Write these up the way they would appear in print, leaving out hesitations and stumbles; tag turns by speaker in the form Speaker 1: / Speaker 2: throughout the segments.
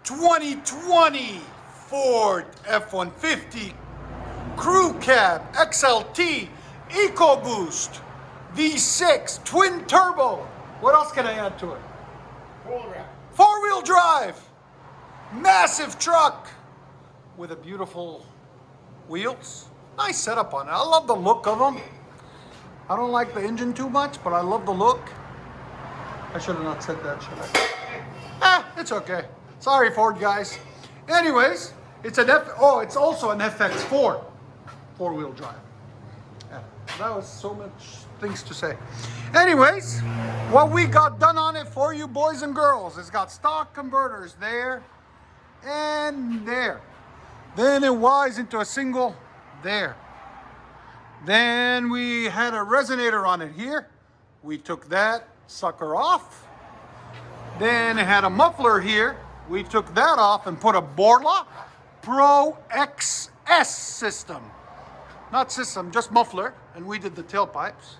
Speaker 1: 2020 Ford F-150 Crew Cab XLT EcoBoost V6 Twin Turbo. What else can I add to it? Four-wheel drive. Massive truck with a beautiful wheels. Nice setup on it. I love the look of them. I don't like the engine too much, but I love the look. I should have not said that, should I? It's okay. Sorry, Ford guys. Anyways, it's it's also an FX4 four-wheel drive. Yeah, that was so much things to say. Anyways, what we got done on it for you boys and girls, it's got stock converters there and there. Then it wires into a single there. Then we had a resonator on it here. We took that sucker off. Then it had a muffler here. We took that off and put a BORLA Pro XS system. Not system, just muffler. And we did the tailpipes.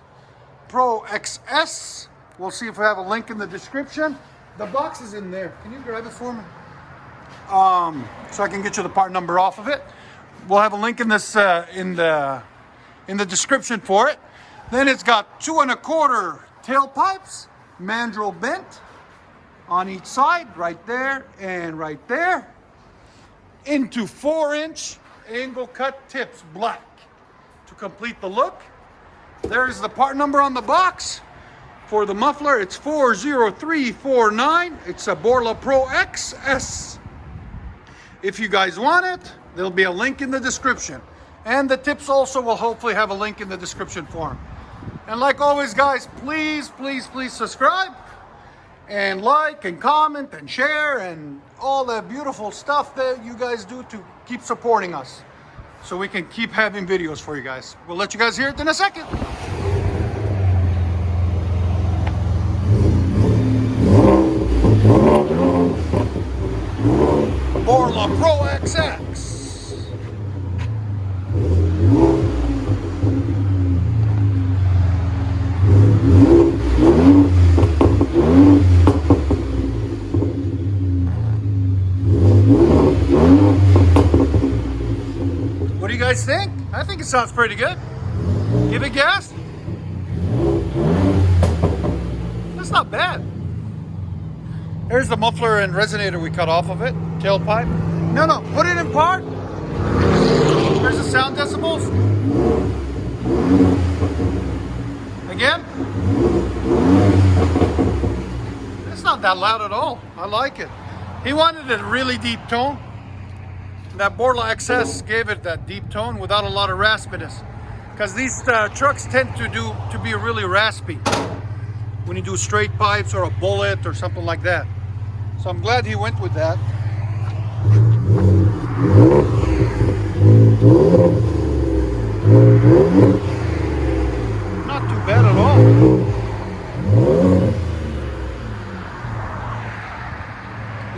Speaker 1: Pro XS. We'll see if we have a link in the description. The box is in there. Can you grab it for me? So I can get you the part number off of it. We'll have a link in this in the description for it. Then it's got 2 1/4 tailpipes, mandrel bent on each side, right there and right there, into 4-inch angle cut tips, black, to complete the look. There's the part number on the box. For the muffler, it's 40349. It's a BORLA Pro XS. If you guys want it, there'll be a link in the description. And the tips also will hopefully have a link in the description for them. And like always, guys, please, please, please subscribe and like and comment and share and all the beautiful stuff that you guys do to keep supporting us so we can keep having videos for you guys. We'll let you guys hear it in a second. BORLA Pro XX. What do you guys think? I think it sounds pretty good. Give it gas. That's not bad. Here's the muffler and resonator we cut off of it. Tailpipe. No, put it in park. Here's the sound decibels. Again. It's not that loud at all. I like it. He wanted a really deep tone. That BORLA XS gave it that deep tone without a lot of raspiness. Because these trucks tend to be really raspy when you do straight pipes or a bullet or something like that. So I'm glad he went with that. Not too bad at all.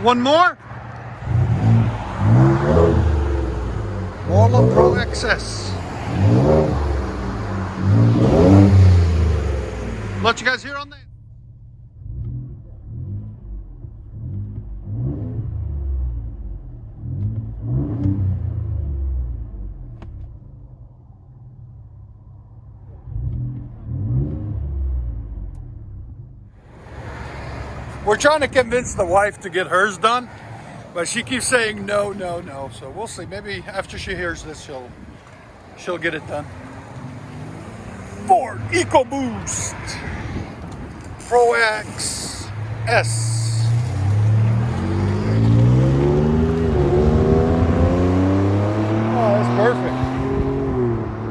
Speaker 1: One more. BORLA Pro XS. Let you guys hear on that. We're trying to convince the wife to get hers done, but she keeps saying no. So we'll see. Maybe after she hears this, she'll get it done. Ford EcoBoost Pro XS. Oh, that's perfect.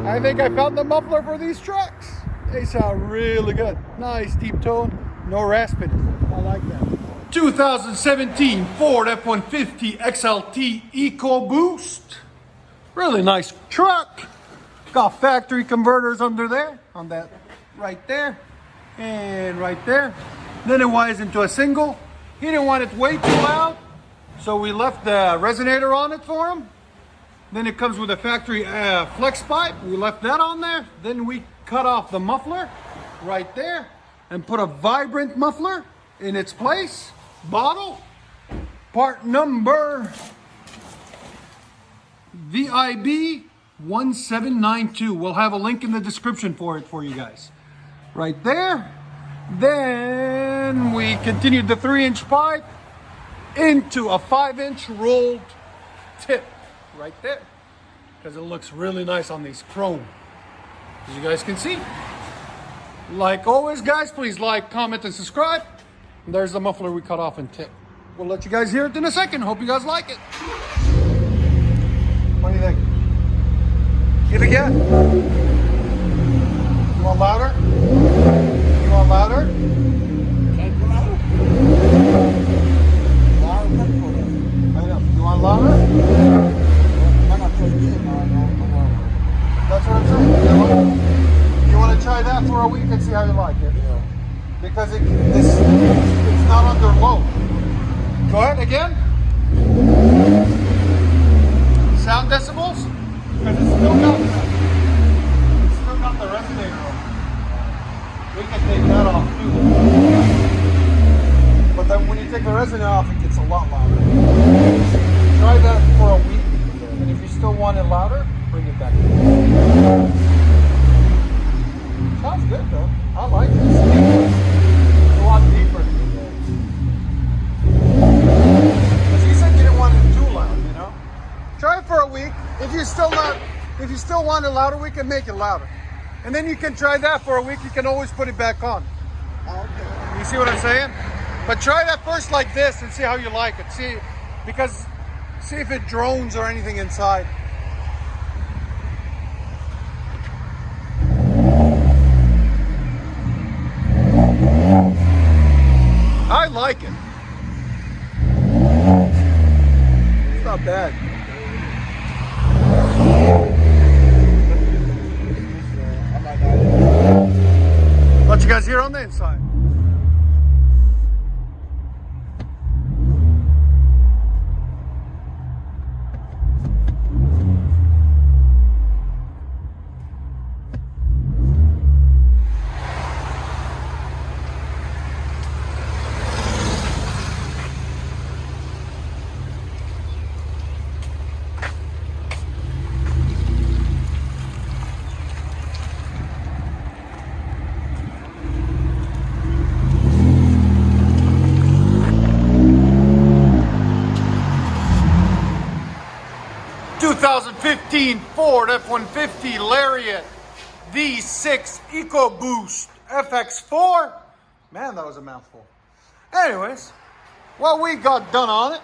Speaker 1: I think I found the muffler for these trucks. They sound really good. Nice deep tone, no raspiness. I like that. 2017 Ford F-150 XLT EcoBoost. Really nice truck. Got factory converters under there, on that right there and right there. Then it wires into a single. He didn't want it way too loud, so we left the resonator on it for him. Then it comes with a factory flex pipe. We left that on there. Then we cut off the muffler right there and put a vibrant muffler in its place, bottle. part number VIB 1792. We'll have a link in the description for it for you guys. Right there. Then we continued the 3-inch pipe into a 5-inch rolled tip right there, because it looks really nice on these chrome, as you guys can see. Like always, guys, please like, comment, and subscribe. And there's the muffler we cut off and tip. We'll let you guys hear it in a second. Hope you guys like it. What do you think? Give it again. You want louder? You want louder?
Speaker 2: Can't go louder. Louder, cut for that.
Speaker 1: I know. You want louder?
Speaker 2: I'm not telling you,
Speaker 1: That's what I'm saying. You want to try that for a week and see how you like it?
Speaker 2: Yeah.
Speaker 1: Because it's not under load. Go ahead again. Sound decibels? Because it's still got the resonator on. We can take that off too. But then when you take the resonator off, it gets a lot louder. Try that for a week, and if you still want it louder, bring it back. Sounds good though. I like it. It's a lot deeper. Because you said you didn't want it too loud, you know? Try it for a week. If you still want it louder, we can make it louder. And then you can try that for a week. You can always put it back on.
Speaker 2: Okay.
Speaker 1: You see what I'm saying? But try that first like this and see how you like it. See if it drones or anything inside. I like it. It's not bad. Let you guys hear on the inside. '15 Ford F-150 Lariat V6 EcoBoost FX4. Man, that was a mouthful. Anyways, what we got done on it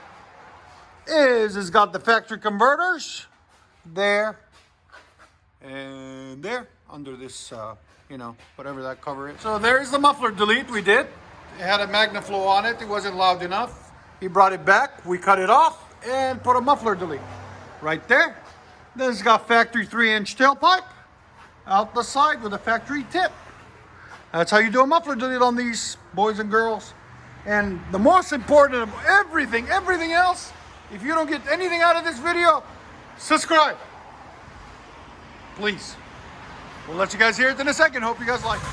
Speaker 1: is it's got the factory converters there and there under this, whatever that cover is. So there's the muffler delete we did. It had a MagnaFlow on it. It wasn't loud enough. He brought it back. We cut it off and put a muffler delete right there. Then it's got factory 3-inch tailpipe out the side with a factory tip. That's how you do a muffler delete on these, boys and girls. And the most important of everything else, if you don't get anything out of this video, subscribe. Please. We'll let you guys hear it in a second. Hope you guys like it.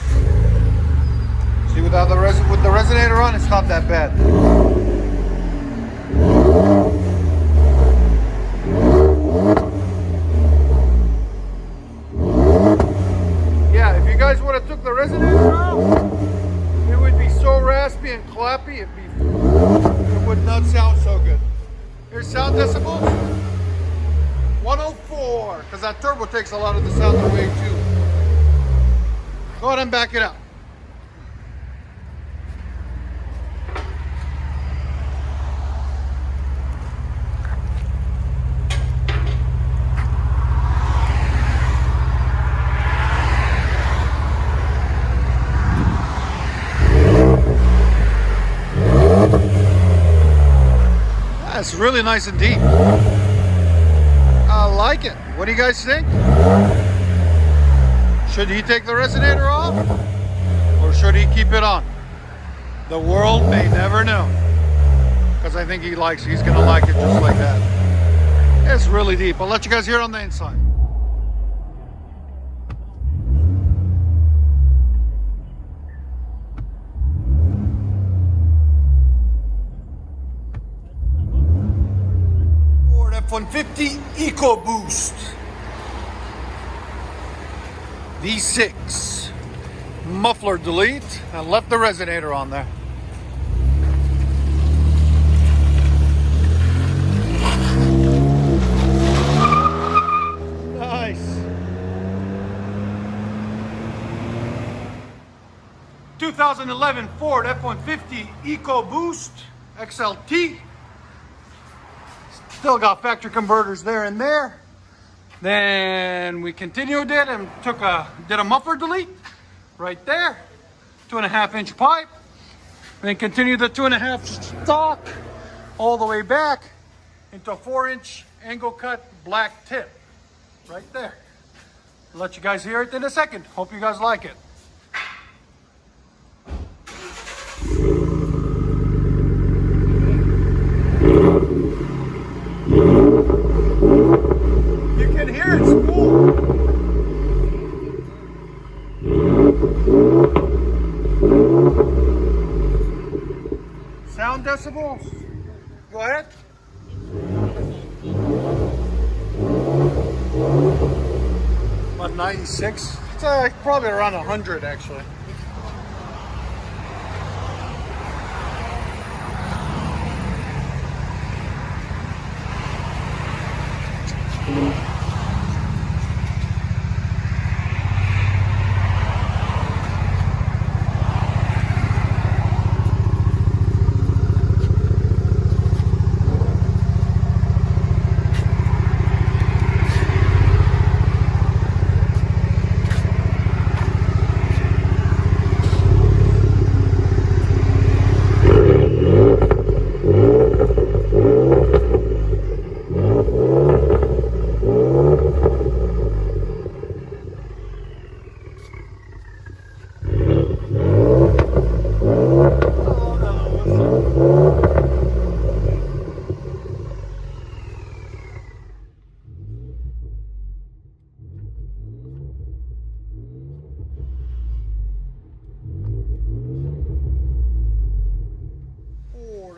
Speaker 1: See, with the resonator on, it's not that bad. Guys would have took the resonator out, it would be so raspy and clappy, it would not sound so good. Here's sound decibels, 104, because that turbo takes a lot of the sound away too. Go ahead and back it up. That's really nice and deep. I like it. What do you guys think? Should he take the resonator off? Or should he keep it on? The world may never know. Because I think he's going to like it just like that. It's really deep. I'll let you guys hear it on the inside. F-150 EcoBoost V6 muffler delete. I left the resonator on there. Nice. 2011 Ford F-150 EcoBoost XLT. Still got factory converters there and there. Then we continued it and did a muffler delete right there. 2.5-inch pipe. Then continued the 2.5 stock all the way back into a 4-inch angle cut black tip right there. I'll let you guys hear it in a second. Hope you guys like it. You can hear it spool. Sound decibels. Go ahead. About 96. It's probably around 100 actually.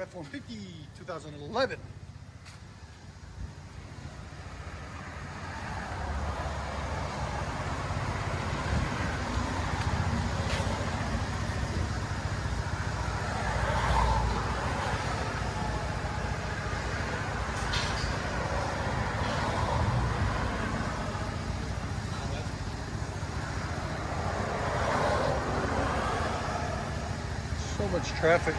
Speaker 1: F-150 2011. So much traffic.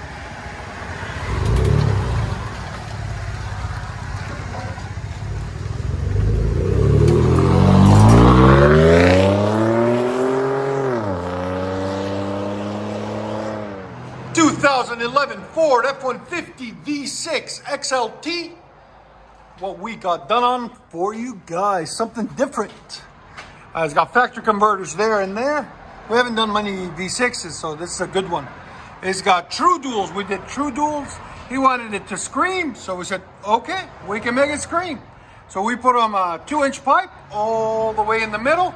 Speaker 1: Ford F-150 V6 XLT. What we got done on for you guys, something different. It's got factory converters there and there. We haven't done many V6s, so this is a good one. It's got true duals. We did true duals. He wanted it to scream, so we said, okay, we can make it scream. So we put them a 2-inch pipe all the way in the middle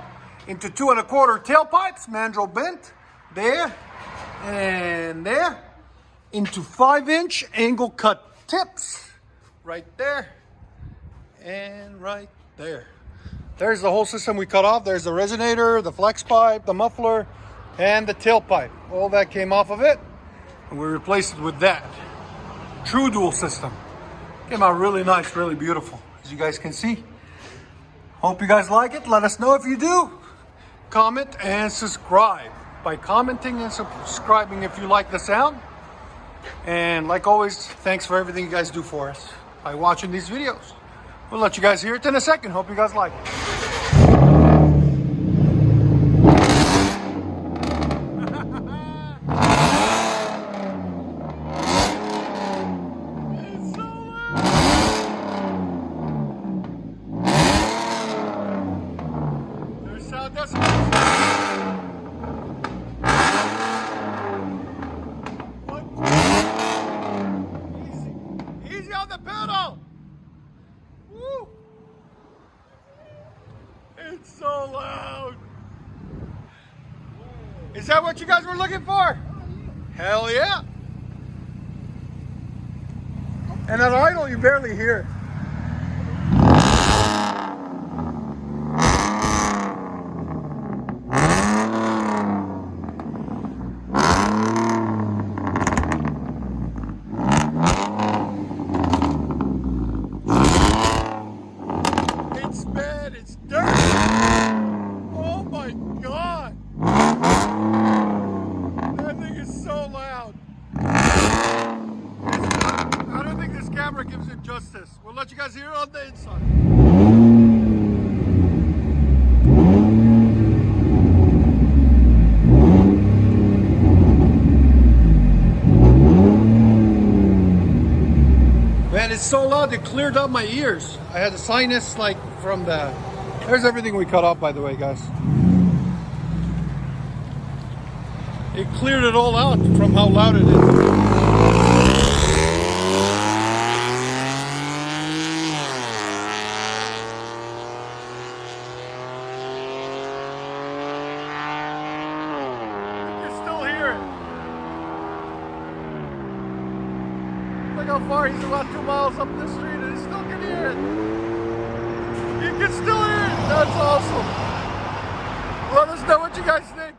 Speaker 1: into 2 1/4 tailpipes, mandrel bent, there and there, into 5-inch angle cut tips right there and right there. There's the whole system we cut off. There's the resonator, the flex pipe, the muffler, and the tailpipe. All that came off of it, and we replaced it with that true dual system. Came out really nice, really beautiful, as you guys can see. Hope you guys like it. Let us know if you do. Comment and subscribe by commenting and subscribing if you like the sound. And like always, thanks for everything you guys do for us by watching these videos. We'll let you guys hear it in a second. Hope you guys like it. There's sound decibels. Easy on the pedal. Woo. It's so loud. Is that what you guys were looking for? Hell yeah. And at idle, you barely hear it. so loud. I don't think this camera gives it justice. We'll let you guys hear it on the inside. Man, it's so loud it cleared up my ears. I had a sinus like from the... There's everything we cut off, by the way, guys. It cleared it all out from how loud it is. You can still hear it. Look how far he's about 2 miles up the street and he still can hear it. You can still hear it. That's awesome. Let us know what you guys think.